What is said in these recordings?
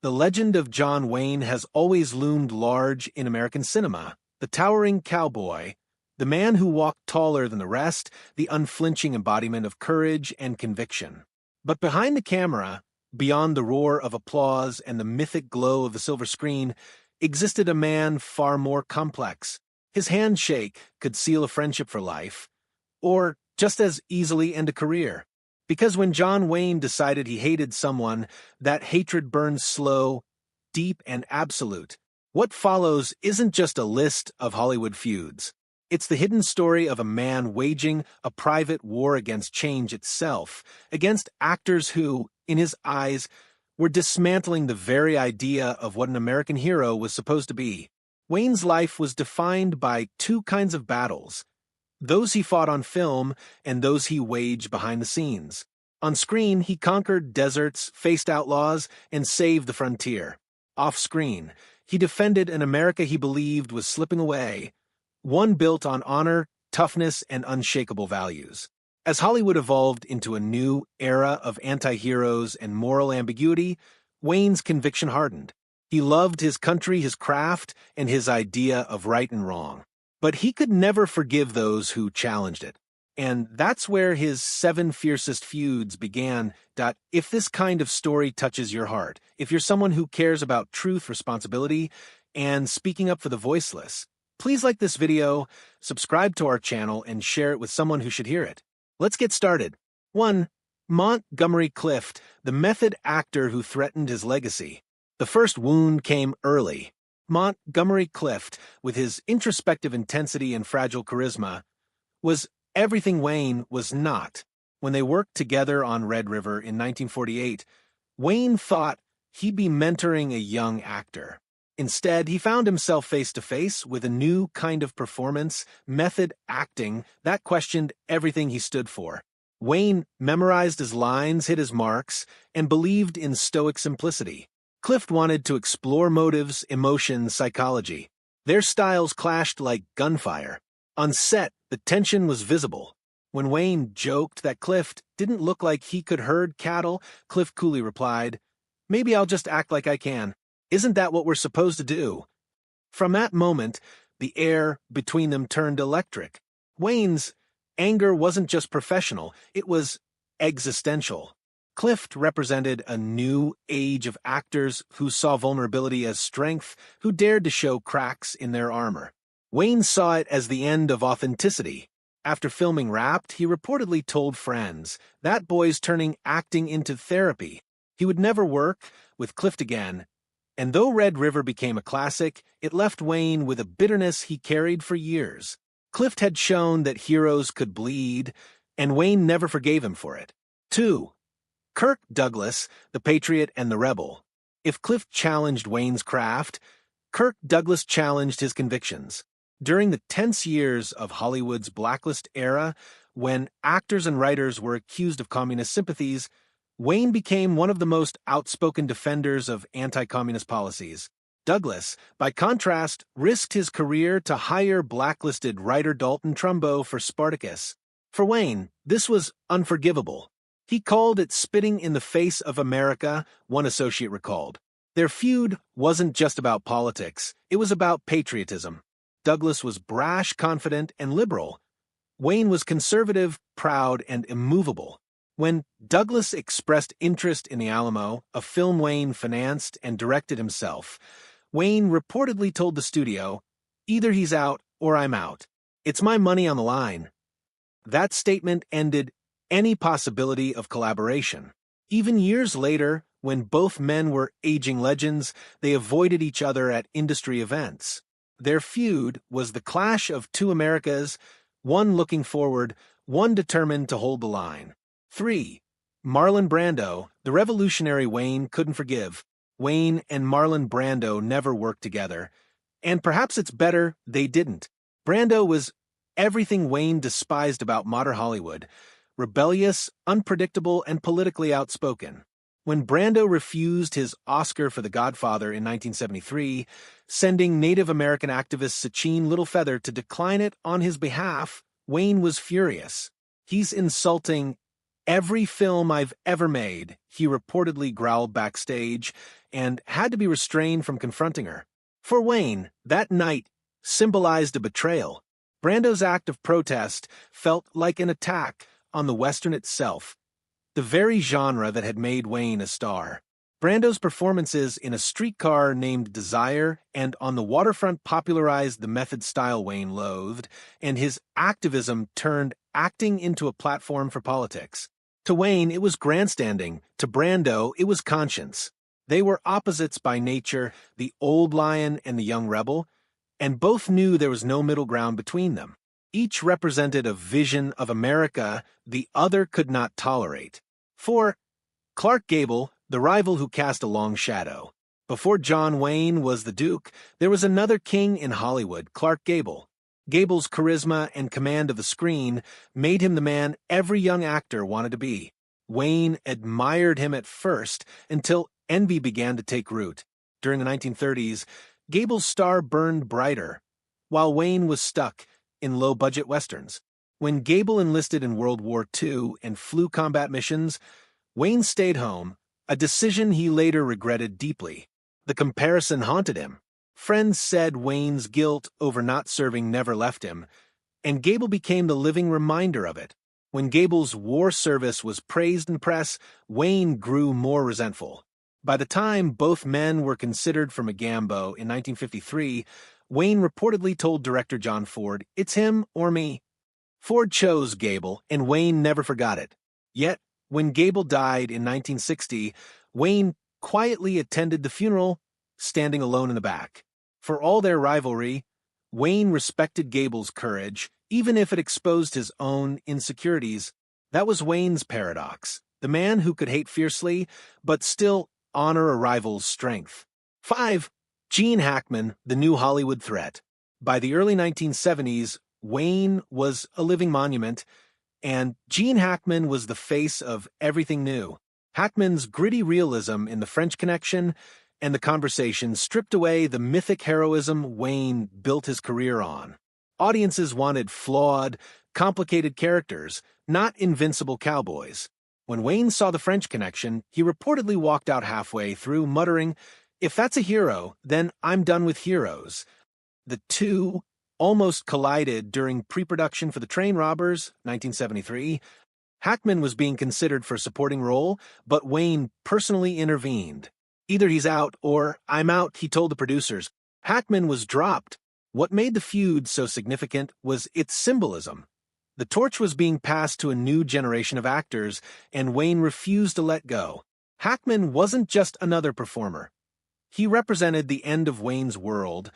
The legend of John Wayne has always loomed large in American cinema. The towering cowboy, the man who walked taller than the rest, the unflinching embodiment of courage and conviction. But behind the camera, beyond the roar of applause and the mythic glow of the silver screen, existed a man far more complex. His handshake could seal a friendship for life, or just as easily end a career. Because when John Wayne decided he hated someone, that hatred burned slow, deep, and absolute. What follows isn't just a list of Hollywood feuds. It's the hidden story of a man waging a private war against change itself, against actors who, in his eyes, were dismantling the very idea of what an American hero was supposed to be. Wayne's life was defined by two kinds of battles: those he fought on film and those he waged behind the scenes. On screen, he conquered deserts, faced outlaws, and saved the frontier. Off-screen, he defended an America he believed was slipping away, one built on honor, toughness, and unshakable values. As Hollywood evolved into a new era of anti-heroes and moral ambiguity, Wayne's conviction hardened. He loved his country, his craft, and his idea of right and wrong. But he could never forgive those who challenged it. And that's where his 7 fiercest feuds began. If this kind of story touches your heart, if you're someone who cares about truth, responsibility, and speaking up for the voiceless, please like this video, subscribe to our channel, and share it with someone who should hear it. Let's get started. 1. Montgomery Clift, the method actor who threatened his legacy. The first wound came early. Montgomery Clift, with his introspective intensity and fragile charisma, was everything Wayne was not. When they worked together on Red River in 1948, Wayne thought he'd be mentoring a young actor. Instead, he found himself face-to-face with a new kind of performance, method acting, that questioned everything he stood for. Wayne memorized his lines, hit his marks, and believed in stoic simplicity. Clift wanted to explore motives, emotions, psychology. Their styles clashed like gunfire. On set, the tension was visible. When Wayne joked that Clift didn't look like he could herd cattle, Clift coolly replied, "Maybe I'll just act like I can. Isn't that what we're supposed to do?" From that moment, the air between them turned electric. Wayne's anger wasn't just professional, it was existential. Clift represented a new age of actors who saw vulnerability as strength, who dared to show cracks in their armor. Wayne saw it as the end of authenticity. After filming Wrapped, he reportedly told friends, "That boy's turning acting into therapy." He would never work with Clift again. And though Red River became a classic, it left Wayne with a bitterness he carried for years. Clift had shown that heroes could bleed, and Wayne never forgave him for it. 2. Kirk Douglas, the patriot and the rebel. If Clift challenged Wayne's craft, Kirk Douglas challenged his convictions. During the tense years of Hollywood's blacklist era, when actors and writers were accused of communist sympathies, Wayne became one of the most outspoken defenders of anti-communist policies. Douglas, by contrast, risked his career to hire blacklisted writer Dalton Trumbo for Spartacus. For Wayne, this was unforgivable. He called it spitting in the face of America, one associate recalled. Their feud wasn't just about politics, it was about patriotism. Douglas was brash, confident, and liberal. Wayne was conservative, proud, and immovable. When Douglas expressed interest in the Alamo, a film Wayne financed and directed himself, Wayne reportedly told the studio, "Either he's out or I'm out. It's my money on the line." That statement ended any possibility of collaboration. Even years later, when both men were aging legends, they avoided each other at industry events. Their feud was the clash of two Americas, one looking forward, one determined to hold the line. 3. Marlon Brando, the revolutionary Wayne couldn't forgive. Wayne and Marlon Brando never worked together, and perhaps it's better they didn't. Brando was everything Wayne despised about modern Hollywood: rebellious, unpredictable, and politically outspoken. When Brando refused his Oscar for The Godfather in 1973, sending Native American activist Sachin Littlefeather to decline it on his behalf, Wayne was furious. "He's insulting "Every film I've ever made," he reportedly growled backstage, and had to be restrained from confronting her. For Wayne, that night symbolized a betrayal. Brando's act of protest felt like an attack on the Western itself, the very genre that had made Wayne a star. Brando's performances in A Streetcar Named Desire and On the Waterfront popularized the method style Wayne loathed, and his activism turned acting into a platform for politics. To Wayne, it was grandstanding. To Brando, it was conscience. They were opposites by nature, the old lion and the young rebel, and both knew there was no middle ground between them. Each represented a vision of America the other could not tolerate. For Clark Gable, the rival who cast a long shadow. Before John Wayne was the Duke, there was another king in Hollywood, Clark Gable. Gable's charisma and command of the screen made him the man every young actor wanted to be. Wayne admired him at first until envy began to take root. During the 1930s, Gable's star burned brighter, while Wayne was stuck in low-budget westerns. When Gable enlisted in World War II and flew combat missions, Wayne stayed home, a decision he later regretted deeply. The comparison haunted him. Friends said Wayne's guilt over not serving never left him, and Gable became the living reminder of it. When Gable's war service was praised in press, Wayne grew more resentful. By the time both men were considered for Magambo in 1953, Wayne reportedly told director John Ford, "It's him or me." Ford chose Gable, and Wayne never forgot it. Yet, when Gable died in 1960, Wayne quietly attended the funeral, standing alone in the back. For all their rivalry, Wayne respected Gable's courage, even if it exposed his own insecurities. That was Wayne's paradox, the man who could hate fiercely, but still honor a rival's strength. 5. Gene Hackman, the new Hollywood threat. By the early 1970s, Wayne was a living monument, and Gene Hackman was the face of everything new. Hackman's gritty realism in The French Connection and The Conversation stripped away the mythic heroism Wayne built his career on. Audiences wanted flawed, complicated characters, not invincible cowboys. When Wayne saw The French Connection, he reportedly walked out halfway through, muttering, "If that's a hero, then I'm done with heroes." The two almost collided during pre-production for The Train Robbers, 1973. Hackman was being considered for a supporting role, but Wayne personally intervened. "Either he's out or I'm out," he told the producers. Hackman was dropped. What made the feud so significant was its symbolism. The torch was being passed to a new generation of actors, and Wayne refused to let go. Hackman wasn't just another performer. He represented the end of Wayne's world,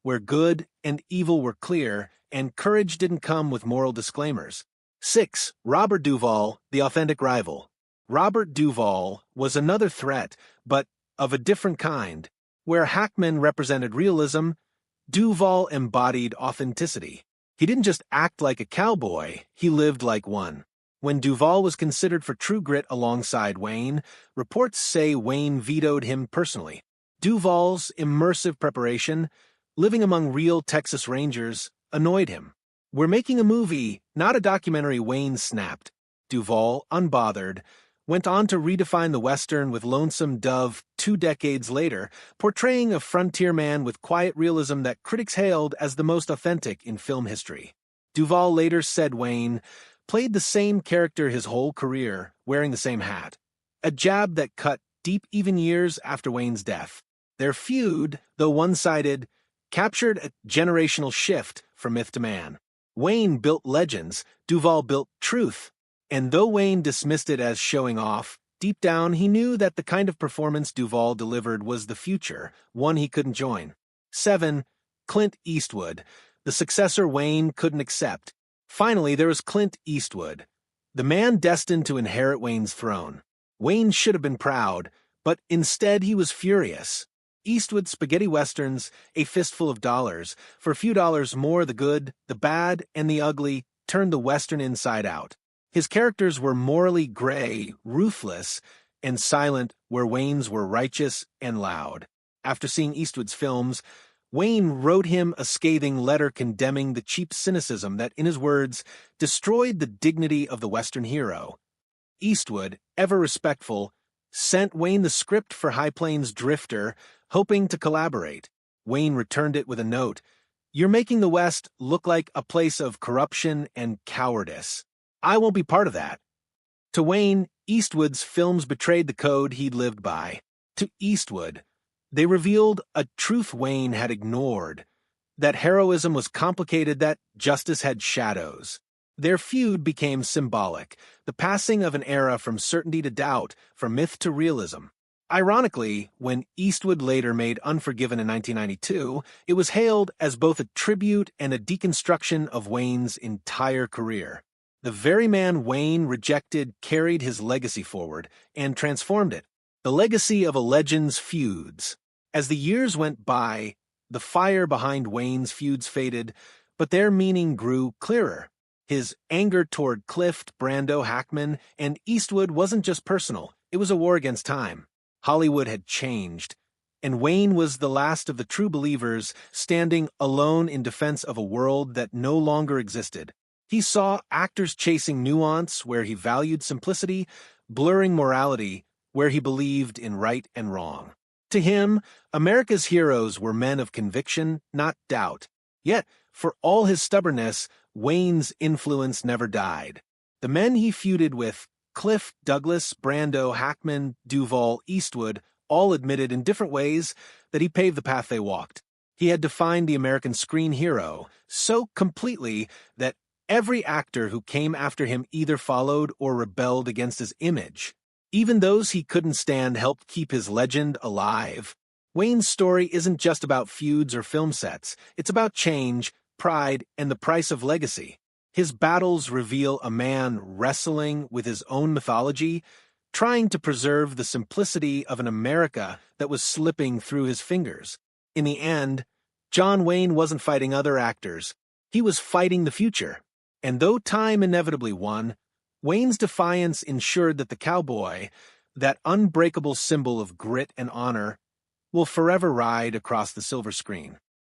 where good and evil were clear, and courage didn't come with moral disclaimers. 6. Robert Duvall, the authentic rival. Robert Duvall was another threat, but of a different kind. Where Hackman represented realism, Duvall embodied authenticity. He didn't just act like a cowboy, he lived like one. When Duvall was considered for True Grit alongside Wayne, reports say Wayne vetoed him personally. Duvall's immersive preparation, living among real Texas Rangers, annoyed him. "We're making a movie, not a documentary," Wayne snapped. Duvall, unbothered, went on to redefine the Western with Lonesome Dove 2 decades later, portraying a frontier man with quiet realism that critics hailed as the most authentic in film history. Duvall later said Wayne played the same character his whole career, wearing the same hat. A jab that cut deep even years after Wayne's death. Their feud, though one-sided, captured a generational shift from myth to man. Wayne built legends, Duvall built truth. And though Wayne dismissed it as showing off, deep down he knew that the kind of performance Duvall delivered was the future, one he couldn't join. 7. Clint Eastwood, the successor Wayne couldn't accept. Finally, there was Clint Eastwood, the man destined to inherit Wayne's throne. Wayne should have been proud, but instead he was furious. Eastwood's spaghetti westerns, A Fistful of Dollars, for a few dollars more, the good, the bad, and the ugly, turned the Western inside out. His characters were morally gray, ruthless, and silent, where Wayne's were righteous and loud. After seeing Eastwood's films, Wayne wrote him a scathing letter condemning the cheap cynicism that, in his words, destroyed the dignity of the Western hero. Eastwood, ever respectful, sent Wayne the script for High Plains Drifter, hoping to collaborate. Wayne returned it with a note: "You're making the West look like a place of corruption and cowardice. I won't be part of that." To Wayne, Eastwood's films betrayed the code he'd lived by. To Eastwood, they revealed a truth Wayne had ignored: that heroism was complicated, that justice had shadows. Their feud became symbolic, the passing of an era from certainty to doubt, from myth to realism. Ironically, when Eastwood later made Unforgiven in 1992, it was hailed as both a tribute and a deconstruction of Wayne's entire career. The very man Wayne rejected carried his legacy forward and transformed it. The legacy of a legend's feuds. As the years went by, the fire behind Wayne's feuds faded, but their meaning grew clearer. His anger toward Clift, Brando, Hackman, and Eastwood wasn't just personal, it was a war against time. Hollywood had changed, and Wayne was the last of the true believers, standing alone in defense of a world that no longer existed. He saw actors chasing nuance where he valued simplicity, blurring morality where he believed in right and wrong. To him, America's heroes were men of conviction, not doubt. Yet, for all his stubbornness, Wayne's influence never died. The men he feuded with, Clift, Douglas, Brando, Hackman, Duvall, Eastwood, all admitted in different ways that he paved the path they walked. He had defined the American screen hero so completely that every actor who came after him either followed or rebelled against his image. Even those he couldn't stand helped keep his legend alive. Wayne's story isn't just about feuds or film sets. It's about change, pride, and the price of legacy. His battles reveal a man wrestling with his own mythology, trying to preserve the simplicity of an America that was slipping through his fingers. In the end, John Wayne wasn't fighting other actors. He was fighting the future. And though time inevitably won, Wayne's defiance ensured that the cowboy, that unbreakable symbol of grit and honor, will forever ride across the silver screen.